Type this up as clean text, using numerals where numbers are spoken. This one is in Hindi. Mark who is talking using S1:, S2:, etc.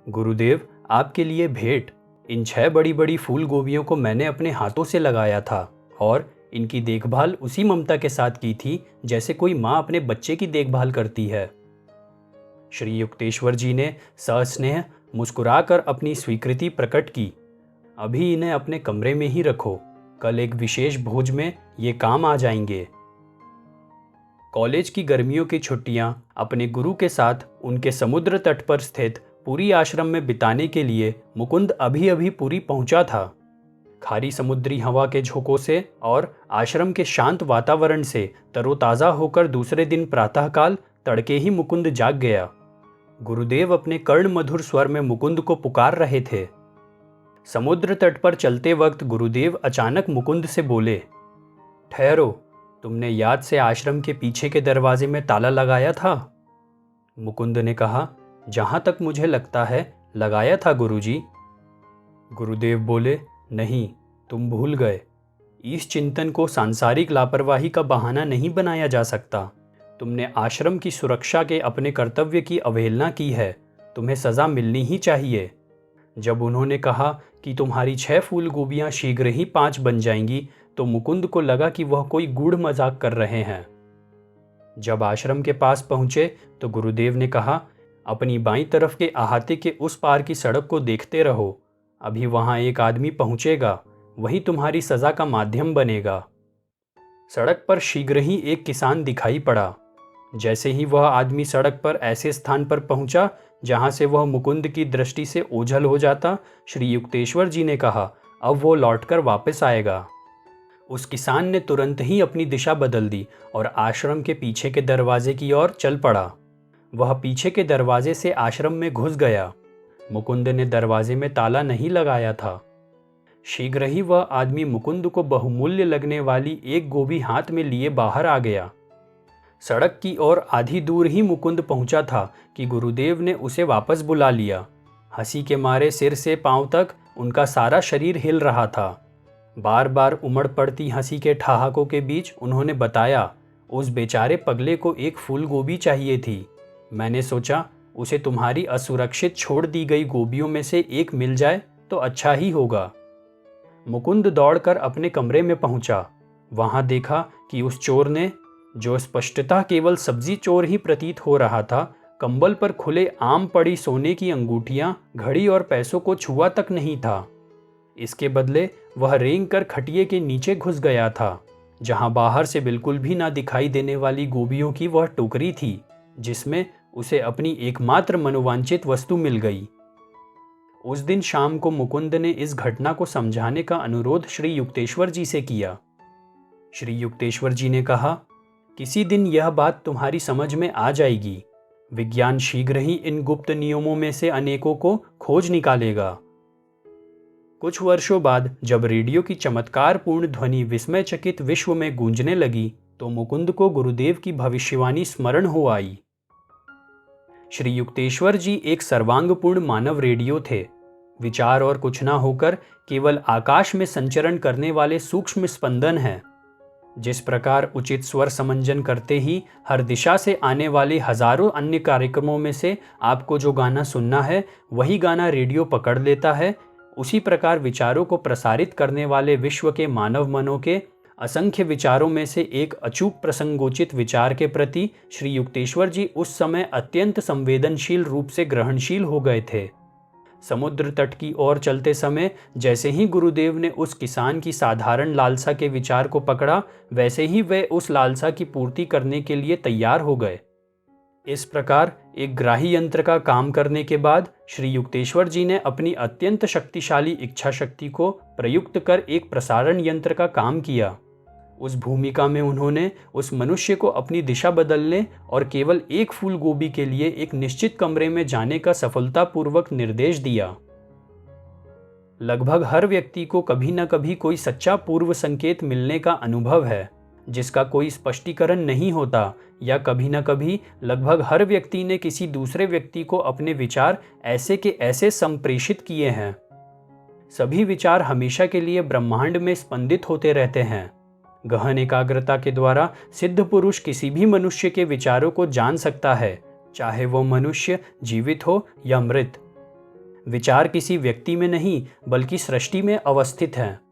S1: गुरुदेव, आपके लिए भेंट। इन 6 बड़ी बड़ी फूल गोबियों को मैंने अपने हाथों से लगाया था और इनकी देखभाल उसी ममता के साथ की थी जैसे कोई माँ अपने बच्चे की देखभाल करती है। श्री युक्तेश्वर जी ने सस्नेह मुस्कुराकर अपनी स्वीकृति प्रकट की। अभी इन्हें अपने कमरे में ही रखो, कल एक विशेष भोज में ये काम आ जाएंगे। कॉलेज की गर्मियों की छुट्टियां अपने गुरु के साथ उनके समुद्र तट पर स्थित पुरी आश्रम में बिताने के लिए मुकुंद अभी अभी पुरी पहुंचा था। खारी समुद्री हवा के झोंकों से और आश्रम के शांत वातावरण से तरोताज़ा होकर दूसरे दिन प्रातःकाल तड़के ही मुकुंद जाग गया। गुरुदेव अपने कर्ण मधुर स्वर में मुकुंद को पुकार रहे थे। समुद्र तट पर चलते वक्त गुरुदेव अचानक मुकुंद से बोले, ठहरो, तुमने याद से आश्रम के पीछे के दरवाजे में ताला लगाया था? मुकुंद ने कहा, जहां तक मुझे लगता है लगाया था गुरुजी। गुरुदेव बोले, नहीं, तुम भूल गए। इस चिंतन को सांसारिक लापरवाही का बहाना नहीं बनाया जा सकता। तुमने आश्रम की सुरक्षा के अपने कर्तव्य की अवहेलना की है, तुम्हें सजा मिलनी ही चाहिए। जब उन्होंने कहा कि तुम्हारी 6 फूल गोबियां शीघ्र ही 5 बन जाएंगी, तो मुकुंद को लगा कि वह कोई गूढ़ मजाक कर रहे हैं। जब आश्रम के पास पहुंचे तो गुरुदेव ने कहा, अपनी बाईं तरफ के अहाते के उस पार की सड़क को देखते रहो, अभी वहां एक आदमी पहुंचेगा, वही तुम्हारी सजा का माध्यम बनेगा। सड़क पर शीघ्र ही एक किसान दिखाई पड़ा। जैसे ही वह आदमी सड़क पर ऐसे स्थान पर पहुंचा जहां से वह मुकुंद की दृष्टि से ओझल हो जाता, श्री युक्तेश्वर जी ने कहा, अब वो लौटकर वापस आएगा। उस किसान ने तुरंत ही अपनी दिशा बदल दी और आश्रम के पीछे के दरवाजे की ओर चल पड़ा। वह पीछे के दरवाजे से आश्रम में घुस गया। मुकुंद ने दरवाजे में ताला नहीं लगाया था। शीघ्र ही वह आदमी मुकुंद को बहुमूल्य लगने वाली एक गोभी हाथ में लिए बाहर आ गया। सड़क की ओर आधी दूर ही मुकुंद पहुंचा था कि गुरुदेव ने उसे वापस बुला लिया। हंसी के मारे सिर से पांव तक उनका सारा शरीर हिल रहा था। बार बार उमड़ पड़ती हंसी के ठहाकों के बीच उन्होंने बताया, उस बेचारे पगले को एक फूल गोभी चाहिए थी। मैंने सोचा उसे तुम्हारी असुरक्षित छोड़ दी गई गोभियों में से एक मिल जाए तो अच्छा ही होगा। मुकुंद दौड़कर अपने कमरे में पहुंचा। वहां देखा कि उस चोर ने, जो स्पष्टतः केवल सब्जी चोर ही प्रतीत हो रहा था, कंबल पर खुले आम पड़ी सोने की अंगूठियां, घड़ी और पैसों को छुआ तक नहीं था। इसके बदले वह रेंग कर खटिये के नीचे घुस गया था, जहां बाहर से बिल्कुल भी ना दिखाई देने वाली गोभियों की वह टोकरी थी, जिसमें उसे अपनी एकमात्र मनोवांछित वस्तु मिल गई। उस दिन शाम को मुकुंद ने इस घटना को समझाने का अनुरोध श्री युक्तेश्वर जी से किया। श्री युक्तेश्वर जी ने कहा, किसी दिन यह बात तुम्हारी समझ में आ जाएगी। विज्ञान शीघ्र ही इन गुप्त नियमों में से अनेकों को खोज निकालेगा। कुछ वर्षों बाद जब रेडियो की चमत्कारपूर्ण ध्वनि विस्मयचकित विश्व में गूंजने लगी, तो मुकुंद को गुरुदेव की भविष्यवाणी स्मरण हो आई। श्री युक्तेश्वर जी एक सर्वांगपूर्ण मानव रेडियो थे। विचार और कुछ ना होकर केवल आकाश में संचरण करने वाले सूक्ष्म स्पंदन हैं। जिस प्रकार उचित स्वर समंजन करते ही हर दिशा से आने वाले हजारों अन्य कार्यक्रमों में से आपको जो गाना सुनना है वही गाना रेडियो पकड़ लेता है, उसी प्रकार विचारों को प्रसारित करने वाले विश्व के मानव मनों के असंख्य विचारों में से एक अचूक प्रसंगोचित विचार के प्रति श्री युक्तेश्वर जी उस समय अत्यंत संवेदनशील रूप से ग्रहणशील हो गए थे। समुद्र तट की ओर चलते समय जैसे ही गुरुदेव ने उस किसान की साधारण लालसा के विचार को पकड़ा, वैसे ही वे उस लालसा की पूर्ति करने के लिए तैयार हो गए। इस प्रकार एक ग्राही यंत्र का काम करने के बाद श्री युक्तेश्वर जी ने अपनी अत्यंत शक्तिशाली इच्छा शक्ति को प्रयुक्त कर एक प्रसारण यंत्र का काम किया। उस भूमिका में उन्होंने उस मनुष्य को अपनी दिशा बदलने और केवल एक फूल गोभी के लिए एक निश्चित कमरे में जाने का सफलतापूर्वक निर्देश दिया। लगभग हर व्यक्ति को कभी न कभी कोई सच्चा पूर्व संकेत मिलने का अनुभव है, जिसका कोई स्पष्टीकरण नहीं होता, या कभी न कभी लगभग हर व्यक्ति ने किसी दूसरे व्यक्ति को अपने विचार ऐसे के ऐसे संप्रेषित किए हैं। सभी विचार हमेशा के लिए ब्रह्मांड में स्पंदित होते रहते हैं। गहन एकाग्रता के द्वारा सिद्ध पुरुष किसी भी मनुष्य के विचारों को जान सकता है, चाहे वो मनुष्य जीवित हो या मृत। विचार किसी व्यक्ति में नहीं बल्कि सृष्टि में अवस्थित हैं।